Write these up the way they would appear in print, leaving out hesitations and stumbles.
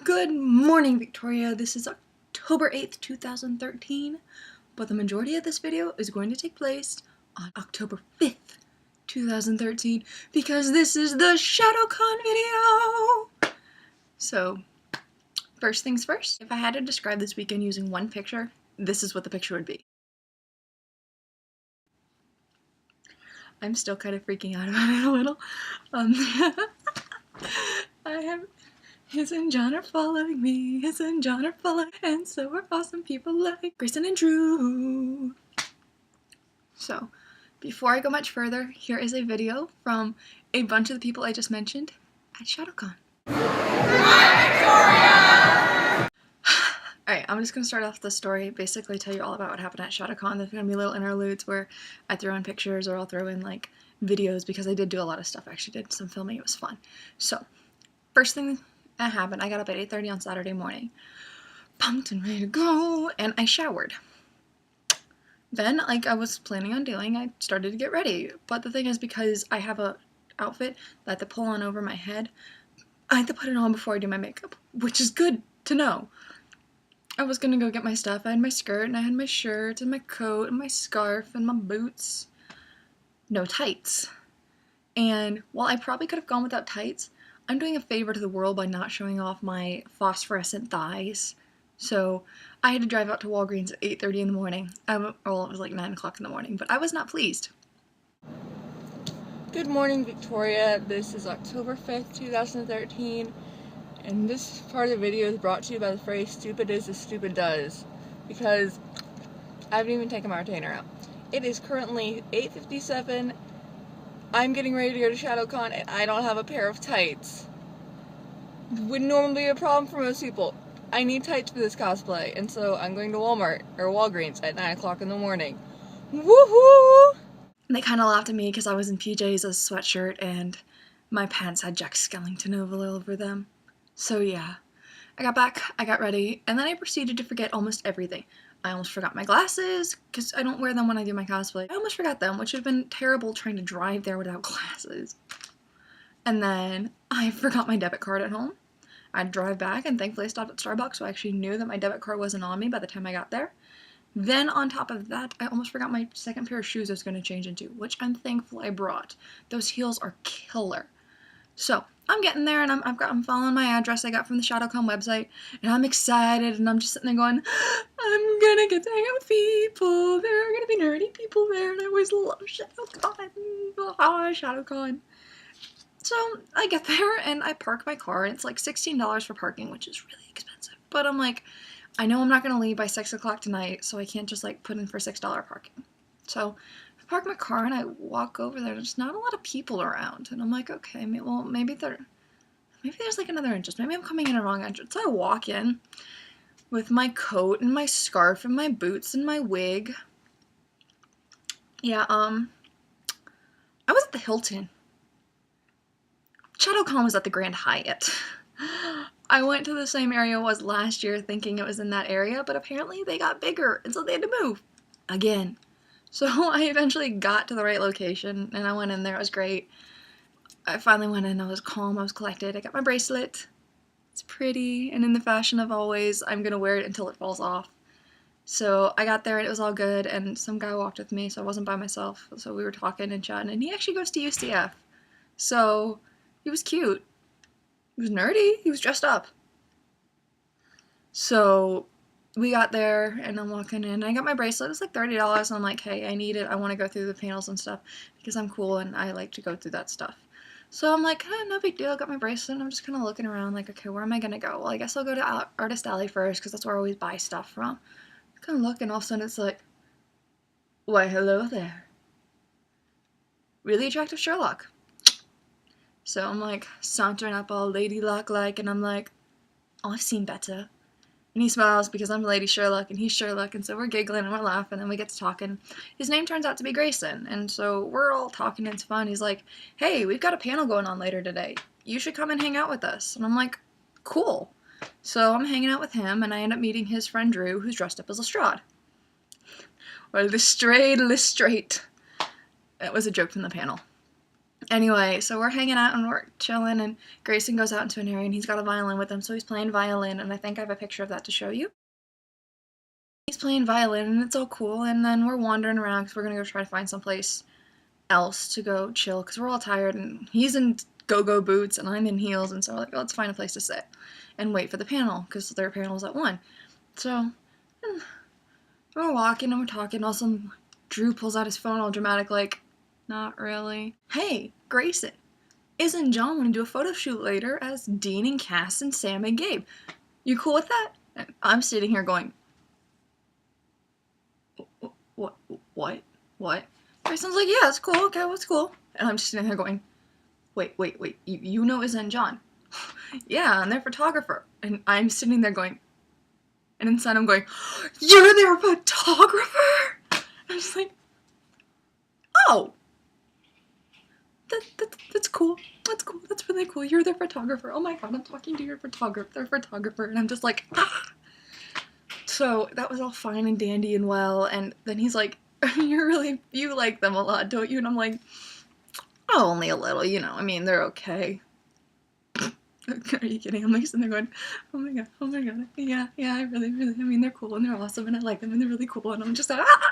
Good morning, Victoria. This is October 8th, 2013, but the majority of this video is going to take place on October 5th, 2013, because this is the Shadocon video! So, first things first, if I had to describe this weekend using one picture, this is what the picture would be. I'm still kind of freaking out about it a little. His and John are following me, his and John are following, and so are awesome people like Grayson and Drew. So, before I go much further, here is a video from a bunch of the people I just mentioned at Shadocon. Alright, I'm just going to start off the story, basically tell you all about what happened at Shadocon. There's going to be little interludes where I throw in pictures or I'll throw in like videos because I did do a lot of stuff. I actually did some filming, it was fun. So, first thing that happened, I got up at 8:30 on Saturday morning, pumped and ready to go, and I showered. Then, like I was planning on doing, I started to get ready. But the thing is, because I have a outfit that I have to pull on over my head, I had to put it on before I do my makeup, which is good to know. I was gonna go get my stuff. I had my skirt, and I had my shirt, and my coat, and my scarf, and my boots. No tights. And while I probably could have gone without tights, I'm doing a favor to the world by not showing off my phosphorescent thighs. So I had to drive out to Walgreens at 8:30 in the morning. Well, it was like 9 o'clock in the morning, but I was not pleased. Good morning, Victoria. This is October 5th, 2013, and this part of the video is brought to you by the phrase "stupid is as stupid does," because I haven't even taken my retainer out. It is currently 8:57. I'm getting ready to go to Shadocon and I don't have a pair of tights. Would normally be a problem for most people. I need tights for this cosplay, and so I'm going to Walmart or Walgreens at 9 o'clock in the morning. Woohoo! They kind of laughed at me because I was in PJs, a sweatshirt, and my pants had Jack Skellington all over them. So yeah, I got back, I got ready, and then I proceeded to forget almost everything. I almost forgot my glasses, because I don't wear them when I do my cosplay. I almost forgot them, which would have been terrible trying to drive there without glasses. And then I forgot my debit card at home. I'd drive back, and thankfully I stopped at Starbucks, so I actually knew that my debit card wasn't on me by the time I got there. Then on top of that, I almost forgot my second pair of shoes I was going to change into, which I'm thankful I brought. Those heels are killer. So, I'm getting there, and I'm following my address I got from the Shadocon website, and I'm excited, and I'm just sitting there going, I'm gonna get to hang out with people, there are gonna be nerdy people there, and I always love Shadocon, Shadocon. So, I get there, and I park my car, and it's like $16 for parking, which is really expensive, but I'm like, I know I'm not gonna leave by 6 o'clock tonight, so I can't just like put in for $6 parking. So, I park my car and I walk over there. There's not a lot of people around, and I'm like, okay, well, maybe there's like another entrance. Maybe I'm coming in a wrong entrance. So I walk in with my coat and my scarf and my boots and my wig. Yeah, I was at the Hilton. Shadowcon was at the Grand Hyatt. I went to the same area I was last year thinking it was in that area, but apparently they got bigger, and so they had to move again. So I eventually got to the right location, and I went in there. It was great. I finally went in. I was calm. I was collected. I got my bracelet. It's pretty, and in the fashion of always, I'm going to wear it until it falls off. So I got there, and it was all good, and some guy walked with me, so I wasn't by myself. So we were talking and chatting, and he actually goes to UCF. So he was cute. He was nerdy. He was dressed up. So we got there, and I'm walking in. I got my bracelet. It was like $30, and I'm like, hey, I need it. I want to go through the panels and stuff because I'm cool, and I like to go through that stuff. So I'm like, no big deal. I got my bracelet, and I'm just kind of looking around like, okay, where am I going to go? Well, I guess I'll go to Artist Alley first because that's where I always buy stuff from. I'm kind of looking, all of a sudden it's like, why, hello there. Really attractive Sherlock. So I'm like sauntering up all ladylike, and I'm like, oh, I've seen better. And he smiles because I'm Lady Sherlock and he's Sherlock, and so we're giggling and we're laughing and we get to talking. His name turns out to be Grayson, and so we're all talking and it's fun. He's like, hey, we've got a panel going on later today. You should come and hang out with us. And I'm like, cool. So I'm hanging out with him, and I end up meeting his friend Drew, who's dressed up as Lestrade. Or Lestrade. That was a joke from the panel. Anyway, so we're hanging out and we're chilling, and Grayson goes out into an area and he's got a violin with him, so he's playing violin, and I think I have a picture of that to show you. He's playing violin and it's all cool, and then we're wandering around because we're gonna go try to find someplace else to go chill because we're all tired, and he's in go-go boots and I'm in heels, and so we're like, oh, let's find a place to sit and wait for the panel because their panel's at 1. So we're walking and we're talking, all of a sudden Drew pulls out his phone all dramatic like, not really. Hey, Grayson, isn't John want to do a photo shoot later as Dean and Cass and Sam and Gabe? You cool with that? And I'm sitting here going, what? Grayson's like, yeah, it's cool, okay, what's cool? And I'm just sitting there going, wait, you know Isn't John? Yeah, and they're photographer. And I'm sitting there going, and inside I'm going, you're their photographer? I'm just like, oh, that's cool. That's cool. That's really cool. You're their photographer. Oh my god, I'm talking to your photographer. Their photographer. And I'm just like, ah. So that was all fine and dandy and well. And then he's like, you like them a lot, don't you? And I'm like, oh, only a little, you know. I mean, they're okay. Are you kidding? I'm like sitting there going, oh my god. Yeah, I really, I mean, they're cool and they're awesome and I like them and they're really cool. And I'm just like, ah!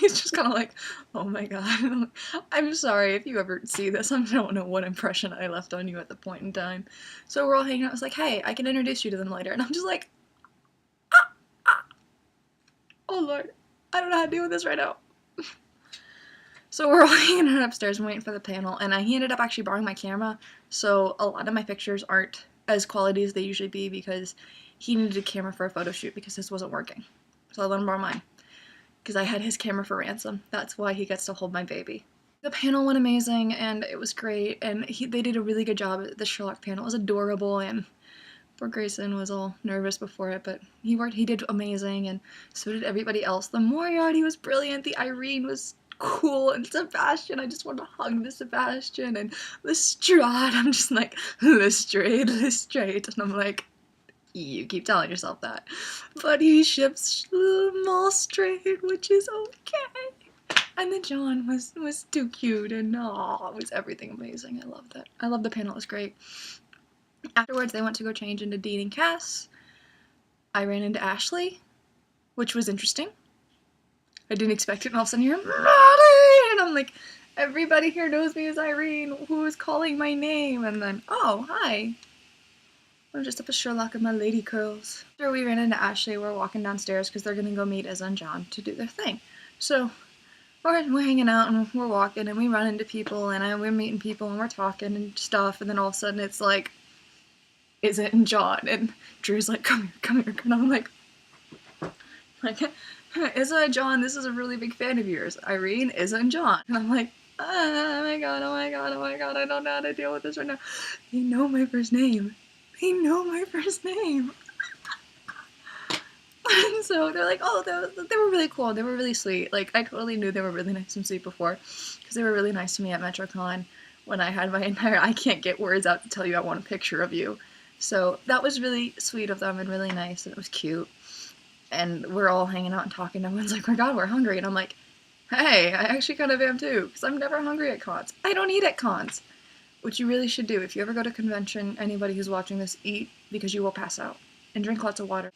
He's just kind of like, oh my god. I'm sorry if you ever see this. I don't know what impression I left on you at the point in time. So we're all hanging out. I was like, hey, I can introduce you to them later. And I'm just like, oh lord, I don't know how to deal with this right now. So we're all hanging out upstairs and waiting for the panel. And he ended up actually borrowing my camera. So a lot of my pictures aren't as quality as they usually be because he needed a camera for a photo shoot because his wasn't working. So I let him borrow mine. Because I had his camera for ransom. That's why he gets to hold my baby. The panel went amazing, and it was great, and they did a really good job at the Sherlock panel. It was adorable, and poor Grayson was all nervous before it, but he did amazing, and so did everybody else. The Moriarty was brilliant, the Irene was cool, and Sebastian, I just wanted to hug the Sebastian, and Lestrade, I'm just like, Lestrade, and I'm like, you keep telling yourself that. But he ships them all straight, which is okay. And then John was too cute, and it was everything amazing. I loved it. I loved the panel, it was great. Afterwards, they went to go change into Dean and Cass. I ran into Ashley, which was interesting. I didn't expect it, and all of a sudden you're Maddie! And I'm like, everybody here knows me as Irene. Who is calling my name? And then, oh, hi. I'm just up a Sherlock and my lady curls. After we ran into Ashley, we're walking downstairs because they're gonna go meet Izza and John to do their thing. So we're hanging out and we're walking and we run into people and we're meeting people and we're talking and stuff, and then all of a sudden it's like Izza and John, and Drew's like, come here, and I'm like, Izza and John, this is a really big fan of yours. Irene, Izza and John. And I'm like, oh my god, I don't know how to deal with this right now. They know my first name. And so they're like, oh, they were really cool. They were really sweet. Like, I totally knew they were really nice and sweet before, because they were really nice to me at MetroCon when I had my entire I can't get words out to tell you I want a picture of you. So that was really sweet of them and really nice, and it was cute. And we're all hanging out and talking. Everyone's like, oh my god, we're hungry. And I'm like, hey, I actually kind of am too, because I'm never hungry at cons. I don't eat at cons. Which you really should do. If you ever go to a convention, anybody who's watching this, eat, because you will pass out. And drink lots of water.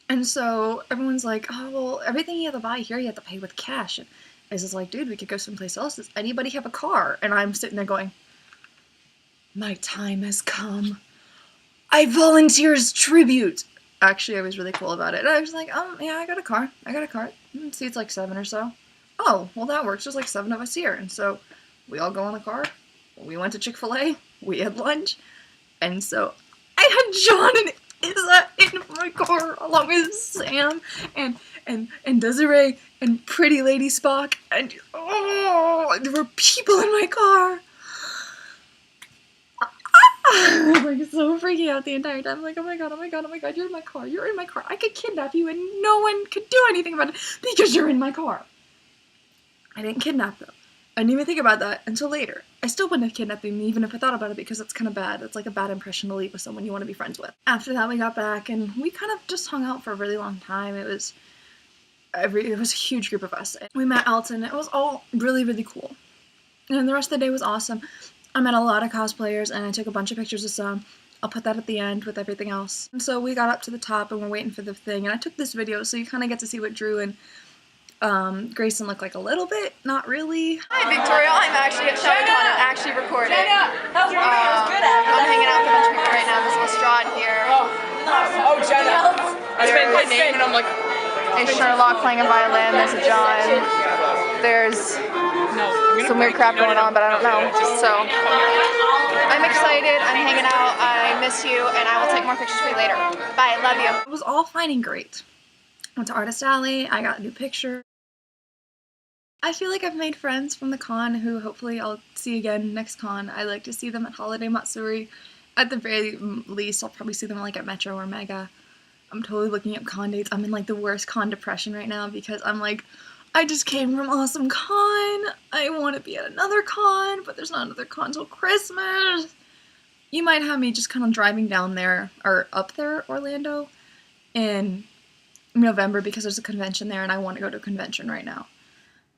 And so everyone's like, oh, well, everything you have to buy here, you have to pay with cash. And Izza's like, dude, we could go someplace else. Does anybody have a car? And I'm sitting there going, my time has come. I volunteer as tribute. Actually, I was really cool about it. And I was like, yeah, I got a car. See, it's like 7 or so. Oh, well, that works. There's like 7 of us here. And so we all go in the car. We went to Chick-fil-A, we had lunch, and so I had John and Izza in my car along with Sam and Desiree and Pretty Lady Spock, and there were people in my car. I was like so freaking out the entire time. I'm like, oh my god, you're in my car. I could kidnap you and no one could do anything about it because you're in my car. I didn't kidnap them. I didn't even think about that until later. I still wouldn't have kidnapped him even if I thought about it, because it's kind of bad. It's like a bad impression to leave with someone you want to be friends with. After that, we got back and we kind of just hung out for a really long time. It was a huge group of us. We met Elton. It was all really, really cool. And the rest of the day was awesome. I met a lot of cosplayers and I took a bunch of pictures of some. I'll put that at the end with everything else. And so we got up to the top and we're waiting for the thing, and I took this video so you kind of get to see what Drew and Grayson look like a little bit, not really. Hi Victoria, I'm actually at Shadocon and actually recording. I'm hanging out with a bunch of people right now. There's Lestrade here. Oh, Jenna. I spent my name and I'm like, There's Sherlock playing a violin, there's a John. There's some weird crap going on, but I don't know. So, I'm excited, I'm hanging out, I miss you, and I will take more pictures for you later. Bye, love you. It was all fine and great. Went to Artist Alley, I got a new picture. I feel like I've made friends from the con who hopefully I'll see again next con. I like to see them at Holiday Matsuri. At the very least, I'll probably see them like at Metro or Mega. I'm totally looking up con dates. I'm in like the worst con depression right now because I'm like, I just came from awesome con. I want to be at another con, but there's not another con till Christmas. You might have me just kind of driving down there, or up there, Orlando, in November because there's a convention there and I want to go to a convention right now.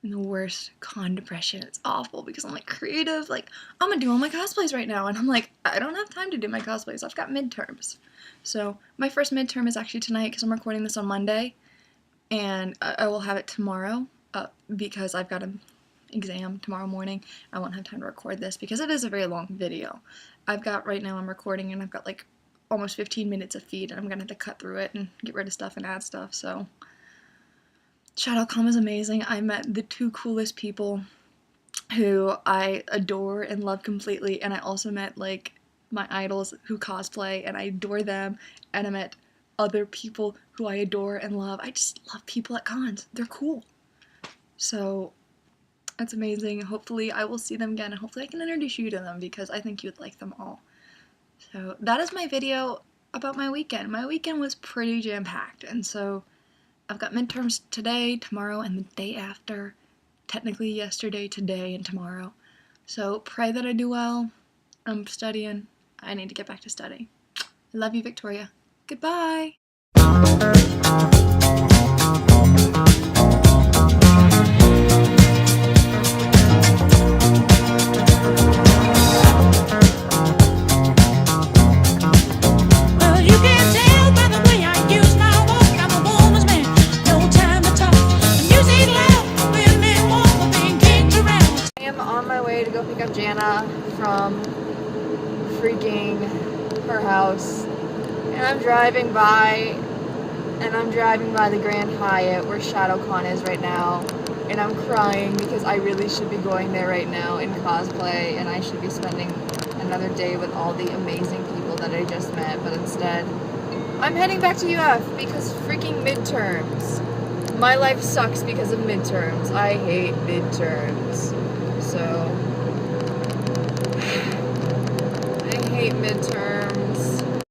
In the worst con depression. It's awful because I'm like creative, like I'm gonna do all my cosplays right now, and I'm like, I don't have time to do my cosplays. I've got midterms. So my first midterm is actually tonight because I'm recording this on Monday, and I will have it tomorrow because I've got an exam tomorrow morning. I won't have time to record this because it is a very long video. I've got right now I'm recording and I've got like almost 15 minutes of feed, and I'm gonna have to cut through it and get rid of stuff and add stuff. So Shadocon was amazing. I met the two coolest people who I adore and love completely, and I also met like my idols who cosplay and I adore them, and I met other people who I adore and love. I just love people at cons. They're cool. So that's amazing. Hopefully I will see them again, and hopefully I can introduce you to them because I think you'd like them all. So that is my video about my weekend. My weekend was pretty jam-packed, and so I've got midterms today, tomorrow, and the day after. Technically yesterday, today, and tomorrow. So pray that I do well. I'm studying. I need to get back to studying. I love you, Victoria. Goodbye. From freaking her house, and I'm driving by the Grand Hyatt where Shadocon is right now, and I'm crying because I really should be going there right now in cosplay, and I should be spending another day with all the amazing people that I just met, but instead I'm heading back to UF because freaking midterms. My life sucks because of midterms. I hate midterms. So